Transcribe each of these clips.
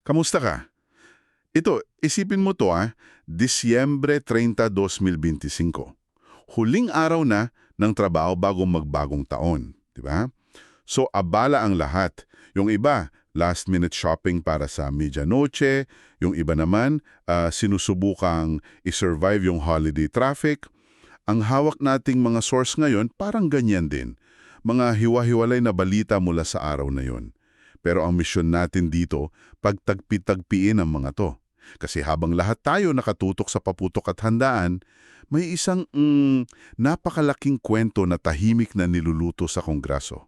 Kamusta ka? Ito, isipin mo to Disyembre 30, 2025. Huling araw na ng trabaho bago magbagong taon, di ba? So abala ang lahat. Yung iba, last-minute shopping para sa medianoche. Yung iba naman, sinusubukang i-survive yung holiday traffic. Ang hawak nating mga source ngayon, parang ganyan din. Mga hiwa-hiwalay na balita mula sa araw na yon. Pero ang misyon natin dito, pagtagpi-tagpiin ang mga to. Kasi habang lahat tayo nakatutok sa paputok at handaan, may isang napakalaking kwento na tahimik na niluluto sa Kongreso.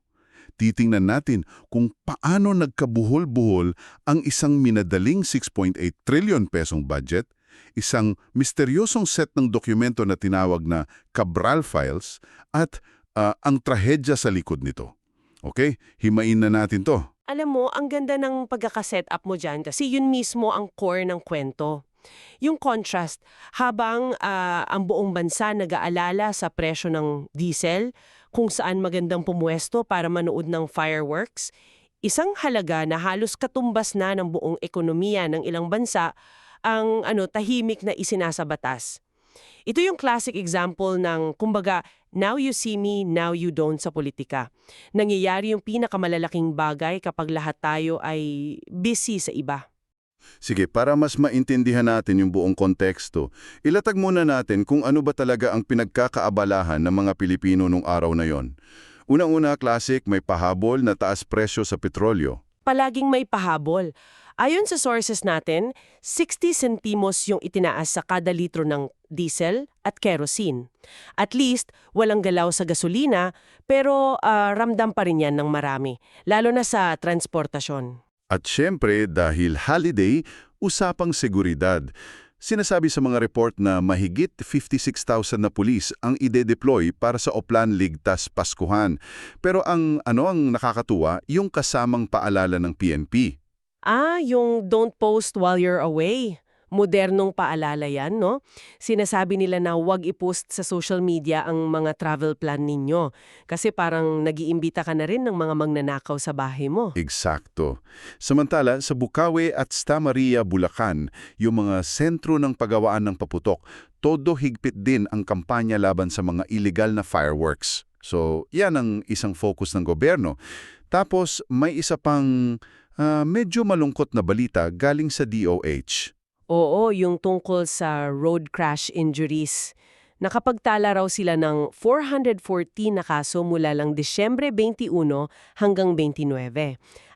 Titingnan natin kung paano nagkabuhol-buhol ang isang minadaling 6.8 trillion pesong budget, isang misteryosong set ng dokumento na tinawag na Cabral Files, at ang trahedya sa likod nito. Okay? Himain na natin to. Alam mo, ang ganda ng pagkakaset up mo dyan kasi yun mismo ang core ng kwento. Yung contrast, habang ang buong bansa nag-aalala sa presyo ng diesel, kung saan magandang pumuesto para manood ng fireworks, isang halaga na halos katumbas na ng buong ekonomiya ng ilang bansa ang tahimik na isinasabatas. Ito yung classic example ng, kumbaga, now you see me, now you don't sa politika. Nangyayari yung pinakamalalaking bagay kapag lahat tayo ay busy sa iba. Sige, para mas maintindihan natin yung buong konteksto, ilatag muna natin kung ano ba talaga ang pinagkakaabalahan ng mga Pilipino nung araw na yon. Unang-una, classic, may pahabol na taas presyo sa petrolyo. Palaging may pahabol. Ayon sa sources natin, 60 centimos yung itinaas sa kada litro ng diesel at kerosene. At least, walang galaw sa gasolina, pero ramdam pa rin yan ng marami, lalo na sa transportasyon. At syempre, dahil holiday, usapang seguridad. Sinasabi sa mga report na mahigit 56,000 na pulis ang ide-deploy para sa Oplan Ligtas Paskuhan. Pero ang nakakatuwa, yung kasamang paalala ng PNP. Yung don't post while you're away. Modernong paalala yan, no? Sinasabi nila na huwag i-post sa social media ang mga travel plan ninyo. Kasi parang nag-iimbita ka na rin ng mga magnanakaw sa bahay mo. Eksakto. Samantala, sa Bukawi at Sta Maria, Bulacan, yung mga sentro ng paggawaan ng paputok, todo higpit din ang kampanya laban sa mga illegal na fireworks. So, yan ang isang focus ng gobyerno. Tapos, may isa pang medyo malungkot na balita galing sa DOH. Oo, yung tungkol sa road crash injuries. Nakapagtala raw sila ng 414 na kaso mula lang Disyembre 21 hanggang 29.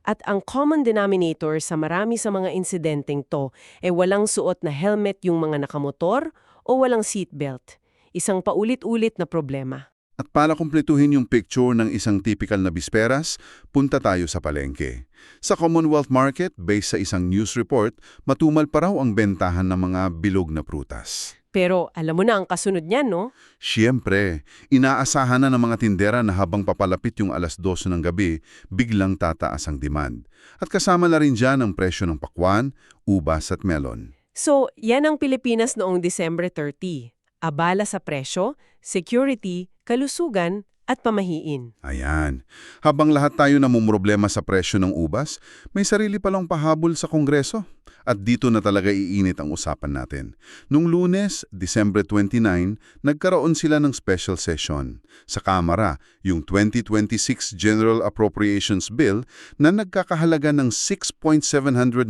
At ang common denominator sa marami sa mga insidenteng to ay walang suot na helmet yung mga nakamotor o walang seatbelt. Isang paulit-ulit na problema. At para kumpletuhin yung picture ng isang typical na bisperas, punta tayo sa palengke. Sa Commonwealth Market, based sa isang news report, matumal pa raw ang bentahan ng mga bilog na prutas. Pero alam mo na ang kasunod niyan, no? Siyempre, inaasahan na ng mga tindera na habang papalapit yung alas 12 ng gabi, biglang tataas ang demand. At kasama na rin dyan ang presyo ng pakwan, ubas at melon. So, yan ang Pilipinas noong December 30. Abala sa presyo, security, kalusugan, at pamahiin. Ayan. Habang lahat tayo namumroblema sa presyo ng ubas, may sarili palang pahabol sa Kongreso. At dito na talaga iinit ang usapan natin. Nung Lunes, December 29, nagkaroon sila ng special session. Sa Kamara, yung 2026 General Appropriations Bill na nagkakahalaga ng 6.793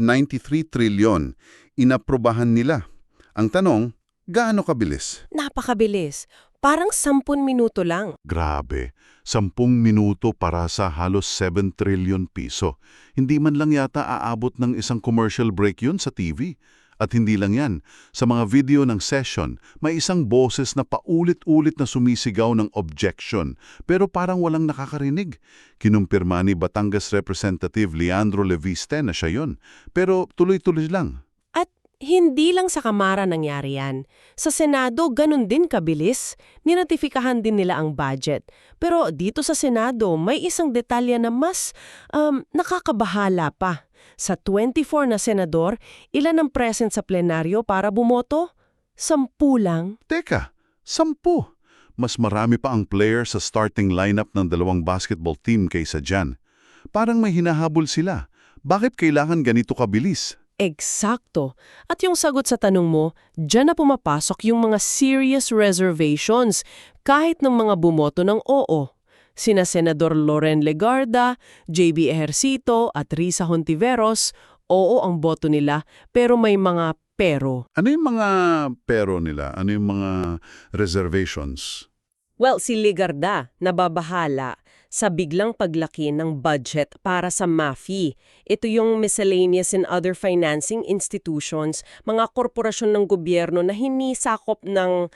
trilyon, inaprobahan nila. Ang tanong, gaano kabilis? Napakabilis. Parang 10 minuto lang. Grabe, 10 minuto para sa halos 7 trillion piso. Hindi man lang yata aabot ng isang commercial break yun sa TV. At hindi lang yan, sa mga video ng session, may isang boses na paulit-ulit na sumisigaw ng objection, pero parang walang nakakarinig. Kinumpirma ni Batangas Representative Leandro Leviste na siya yun, pero tuloy-tuloy lang. Hindi lang sa Kamara nangyari yan. Sa Senado, ganun din kabilis. Ninotifikahan din nila ang budget. Pero dito sa Senado, may isang detalya na mas nakakabahala pa. Sa 24 na senador, ilan ang present sa plenaryo para bumoto? 10 lang. Teka, 10? Mas marami pa ang player sa starting lineup ng dalawang basketball team kaysa dyan. Parang may hinahabol sila. Bakit kailangan ganito kabilis? Eksakto. At yung sagot sa tanong mo, dyan na pumapasok yung mga serious reservations kahit ng mga bumoto ng oo. Sina Senador Loren Legarda, JB Ejercito at Risa Hontiveros, oo ang boto nila pero may mga pero. Ano yung mga pero nila? Ano yung mga reservations? Well, si Legarda nababahala sa biglang paglaki ng budget para sa MAFI. Ito yung miscellaneous and other financing institutions, mga korporasyon ng gobyerno na hinisakop ng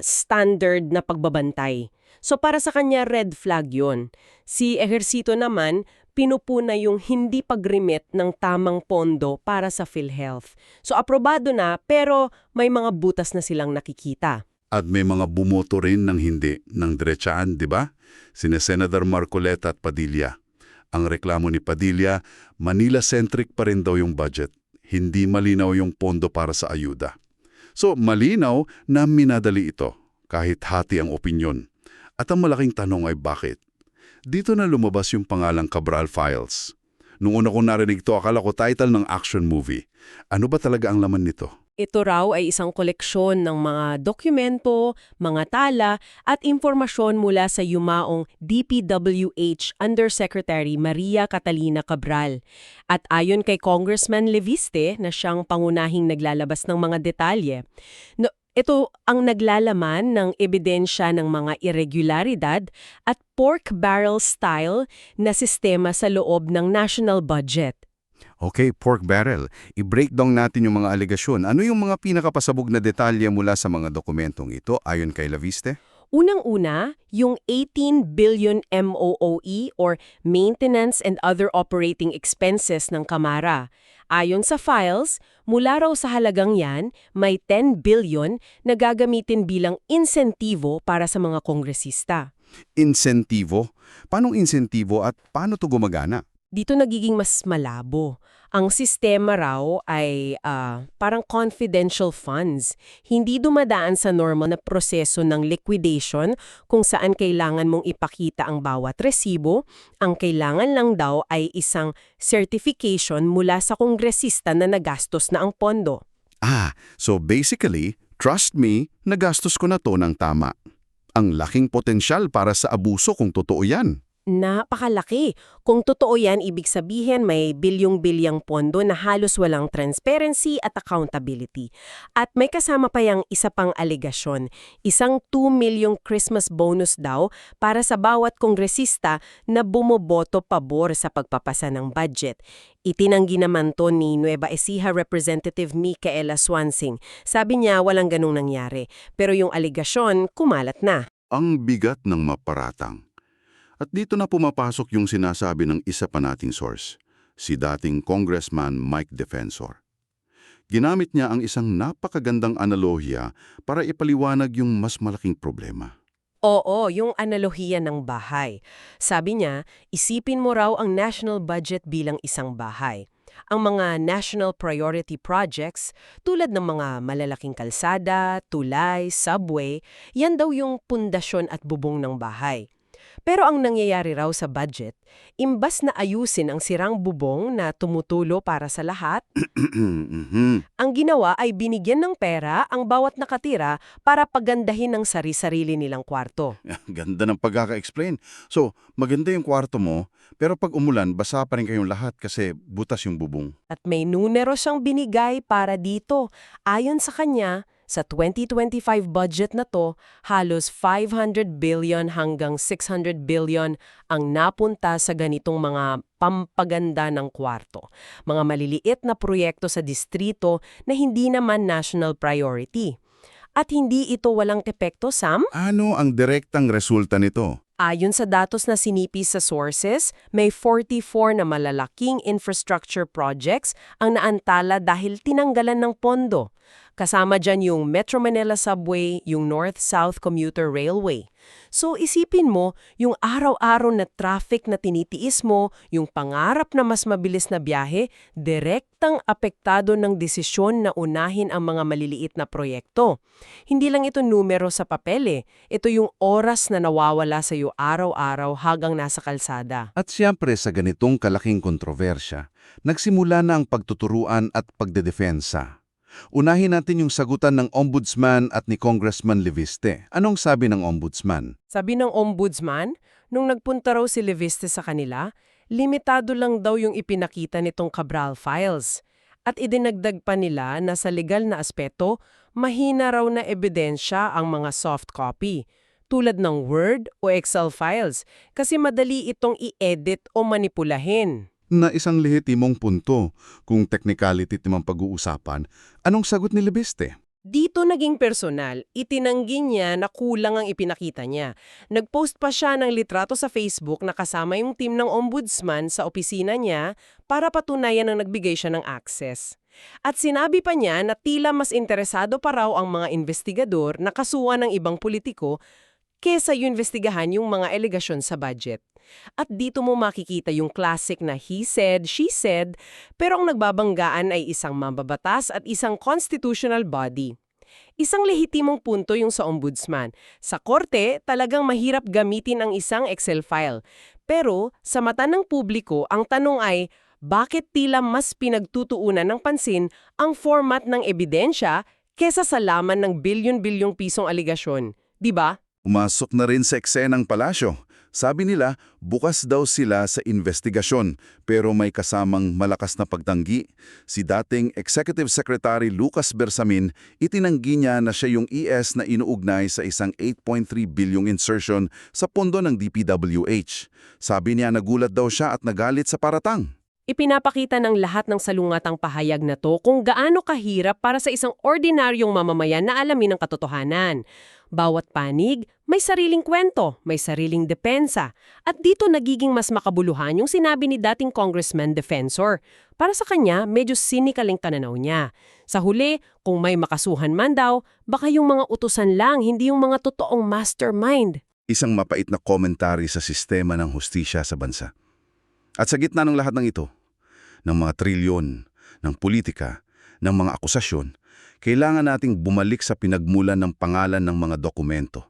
standard na pagbabantay. So para sa kanya, red flag yun. Si Ejercito naman, pinupuna yung hindi pag-remit ng tamang pondo para sa PhilHealth. So aprobado na pero may mga butas na silang nakikita. At may mga bumoto rin ng hindi, ng diretsaan, di ba? Sina Senator Marcoleta at Padilla. Ang reklamo ni Padilla, Manila-centric pa rin daw yung budget. Hindi malinaw yung pondo para sa ayuda. So, malinaw na minadali ito, kahit hati ang opinyon. At ang malaking tanong ay bakit? Dito na lumabas yung pangalang Cabral Files. Nung una ko narinig ito, akala ko title ng action movie. Ano ba talaga ang laman nito? Ito raw ay isang koleksyon ng mga dokumento, mga tala at impormasyon mula sa yumaong DPWH Undersecretary Maria Catalina Cabral. At ayon kay Congressman Leviste na siyang pangunahing naglalabas ng mga detalye, ito ang naglalaman ng ebidensya ng mga irregularidad at pork barrel style na sistema sa loob ng national budget. Okay, pork barrel. I-breakdown natin yung mga alegasyon. Ano yung mga pinakapasabog na detalye mula sa mga dokumentong ito ayon kay Leviste? Unang-una, yung 18 billion MOOE or Maintenance and Other Operating Expenses ng Kamara. Ayon sa files, mula raw sa halagang yan, may 10 billion na gagamitin bilang insentibo para sa mga kongresista. Insentibo? Paanong insentibo at paano to gumagana? Dito nagiging mas malabo. Ang sistema raw ay parang confidential funds. Hindi dumadaan sa normal na proseso ng liquidation kung saan kailangan mong ipakita ang bawat resibo. Ang kailangan lang daw ay isang certification mula sa kongresista na nagastos na ang pondo. So basically, trust me, nagastos ko na to ng tama. Ang laking potensyal para sa abuso kung totoo yan. Napakalaki. Kung totoo yan, ibig sabihin may bilyong-bilyang pondo na halos walang transparency at accountability. At may kasama pa yung isa pang alegasyon, isang 2 milyong Christmas bonus daw para sa bawat kongresista na bumoboto pabor sa pagpapasa ng budget. Itinanggi naman to ni Nueva Ecija Representative Micaela Swansing. Sabi niya walang ganung nangyari, pero yung alegasyon kumalat na. Ang bigat ng maparatang. At dito na pumapasok yung sinasabi ng isa pa nating source, si dating Congressman Mike Defensor. Ginamit niya ang isang napakagandang analohiya para ipaliwanag yung mas malaking problema. Oo, yung analohiya ng bahay. Sabi niya, isipin mo raw ang national budget bilang isang bahay. Ang mga national priority projects, tulad ng mga malalaking kalsada, tulay, subway, yan daw yung pundasyon at bubong ng bahay. Pero ang nangyayari raw sa budget, imbas na ayusin ang sirang bubong na tumutulo para sa lahat, ang ginawa ay binigyan ng pera ang bawat nakatira para pagandahin ang sari-sarili nilang kwarto. Ganda ng pagkaka-explain. So, maganda yung kwarto mo, pero pag umulan, basa pa rin kayong lahat kasi butas yung bubong. At may numero siyang binigay para dito. Ayon sa kanya, sa 2025 budget na to, halos 500 billion hanggang 600 billion ang napunta sa ganitong mga pampaganda ng kwarto. Mga maliliit na proyekto sa distrito na hindi naman national priority. At hindi ito walang epekto, Sam? Ano ang direktang resulta nito? Ayon sa datos na sinipis sa sources, may 44 na malalaking infrastructure projects ang naantala dahil tinanggalan ng pondo. Kasama dyan yung Metro Manila Subway, yung North-South Commuter Railway. So isipin mo, yung araw-araw na traffic na tinitiis mo, yung pangarap na mas mabilis na biyahe, direktang apektado ng desisyon na unahin ang mga maliliit na proyekto. Hindi lang ito numero sa papel ito yung oras na nawawala sa iyo araw-araw hanggang nasa kalsada. At siyempre sa ganitong kalaking kontrobersya, nagsimula na ang pagtuturuan at pagdedefensa. Unahin natin yung sagutan ng Ombudsman at ni Congressman Leviste. Anong sabi ng Ombudsman? Sabi ng Ombudsman, nung nagpunta raw si Leviste sa kanila, limitado lang daw yung ipinakita nitong Cabral files. At idinagdag pa nila na sa legal na aspeto, mahina raw na ebidensya ang mga soft copy, tulad ng Word o Excel files, kasi madali itong i-edit o manipulahin. Na isang lehitimong punto, kung technicality timang pag-uusapan, anong sagot ni Leviste? Dito naging personal, itinanggi niya na kulang ang ipinakita niya. Nagpost pa siya ng litrato sa Facebook na kasama yung team ng Ombudsman sa opisina niya para patunayan na nagbigay siya ng access. At sinabi pa niya na tila mas interesado pa raw ang mga investigador na kasuhan ng ibang politiko kesa yung investigahan yung mga alegasyon sa budget. At dito mo makikita yung classic na he said, she said, pero ang nagbabanggaan ay isang mambabatas at isang constitutional body. Isang lehitimong punto yung sa ombudsman. Sa korte, talagang mahirap gamitin ang isang Excel file. Pero sa mata ng publiko, ang tanong ay, bakit tila mas pinagtutuunan ng pansin ang format ng ebidensya kesa sa laman ng bilyon-bilyong pisong aligasyon? Di ba? Umasok na rin sa eksenang palasyo. Sabi nila, bukas daw sila sa investigasyon pero may kasamang malakas na pagtanggi. Si dating Executive Secretary Lucas Bersamin, itinanggi niya na siya yung ES na inuugnay sa isang 8.3 bilyong insertion sa pondo ng DPWH. Sabi niya nagulat daw siya at nagalit sa paratang. Ipinapakita ng lahat ng salungatang pahayag na to kung gaano kahirap para sa isang ordinaryong mamamayan na alamin ang katotohanan. Bawat panig, may sariling kwento, may sariling depensa. At dito nagiging mas makabuluhan yung sinabi ni dating Congressman Defensor. Para sa kanya, medyo cynical ang pananaw niya. Sa huli, kung may makasuhan man daw, baka yung mga utusan lang, hindi yung mga totoong mastermind. Isang mapait na komentary sa sistema ng hustisya sa bansa. At sa gitna ng lahat ng ito, ng mga trilyon, ng politika, ng mga akusasyon, kailangan nating bumalik sa pinagmulan ng pangalan ng mga dokumento.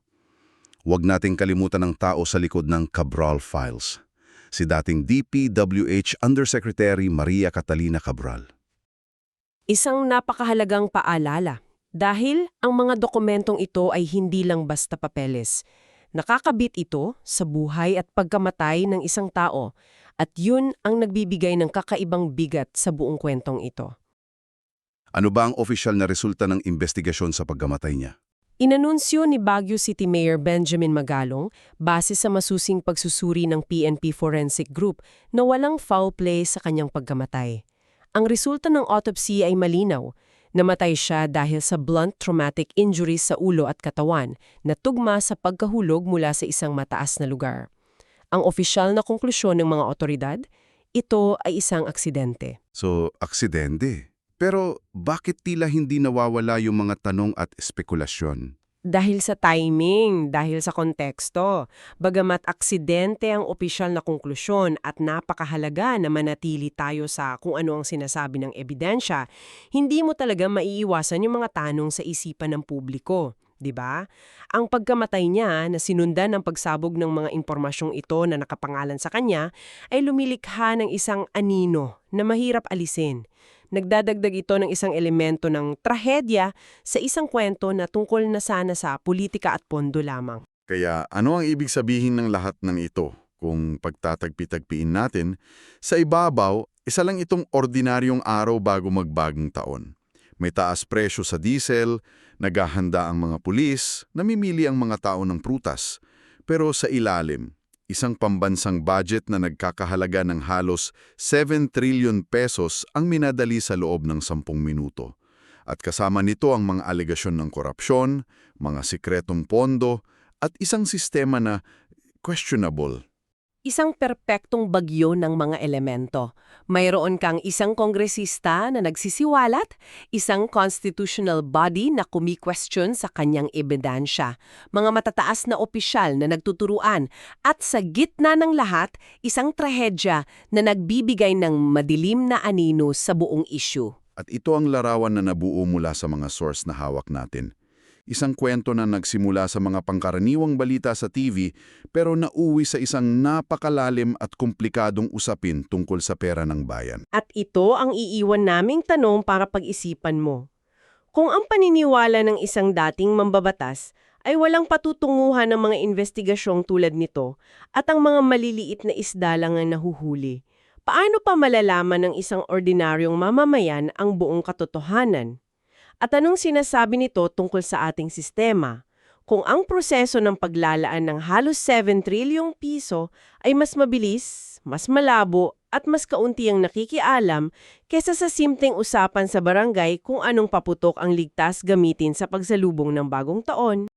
Huwag nating kalimutan ang tao sa likod ng Cabral files, si dating DPWH Undersecretary Maria Catalina Cabral. Isang napakahalagang paalala dahil ang mga dokumentong ito ay hindi lang basta papeles. Nakakabit ito sa buhay at pagkamatay ng isang tao at yun ang nagbibigay ng kakaibang bigat sa buong kwentong ito. Ano ba ang opisyal na resulta ng investigasyon sa pagkamatay niya? Inanunsyo ni Baguio City Mayor Benjamin Magalong base sa masusing pagsusuri ng PNP Forensic Group na walang foul play sa kanyang pagkamatay. Ang resulta ng autopsy ay malinaw. Namatay siya dahil sa blunt traumatic injuries sa ulo at katawan na tugma sa pagkahulog mula sa isang mataas na lugar. Ang opisyal na konklusyon ng mga otoridad, ito ay isang aksidente. So, aksidente. Pero bakit tila hindi nawawala yung mga tanong at espekulasyon? Dahil sa timing, dahil sa konteksto. Bagamat aksidente ang opisyal na konklusyon at napakahalaga na manatili tayo sa kung ano ang sinasabi ng ebidensya, hindi mo talaga maiiwasan yung mga tanong sa isipan ng publiko. Diba? Ang pagkamatay niya na sinundan ng pagsabog ng mga impormasyong ito na nakapangalan sa kanya ay lumilikha ng isang anino na mahirap alisin. Nagdadagdag ito ng isang elemento ng trahedya sa isang kwento na tungkol na sana sa politika at pondo lamang. Kaya ano ang ibig sabihin ng lahat ng ito? Kung pagtatagpi-tagpiin natin, sa ibabaw, isa lang itong ordinaryong araw bago magbagong taon. May taas presyo sa diesel, naghahanda ang mga pulis, namimili ang mga tao ng prutas. Pero sa ilalim, isang pambansang budget na nagkakahalaga ng halos 7 trillion pesos ang minadali sa loob ng 10 minuto. At kasama nito ang mga alegasyon ng korupsyon, mga sikretong pondo, at isang sistema na questionable. isang perpektong bagyo ng mga elemento. Mayroon kang isang kongresista na nagsisiwalat, isang constitutional body na kumi-question sa kanyang ebidensya, mga matataas na opisyal na nagtuturuan, at sa gitna ng lahat, isang trahedya na nagbibigay ng madilim na anino sa buong issue. At ito ang larawan na nabuo mula sa mga source na hawak natin. Isang kwento na nagsimula sa mga pangkaraniwang balita sa TV pero nauwi sa isang napakalalim at komplikadong usapin tungkol sa pera ng bayan. At ito ang iiwan naming tanong para pag-isipan mo. Kung ang paniniwala ng isang dating mambabatas ay walang patutunguhan ng mga investigasyong tulad nito at ang mga maliliit na isda lang ang nahuhuli, paano pa malalaman ng isang ordinaryong mamamayan ang buong katotohanan? At anong sinasabi nito tungkol sa ating sistema? Kung ang proseso ng paglalaan ng halos 7 trilyong piso ay mas mabilis, mas malabo, at mas kaunti ang nakikialam kesa sa simpleng usapan sa barangay kung anong paputok ang ligtas gamitin sa pagsalubong ng bagong taon.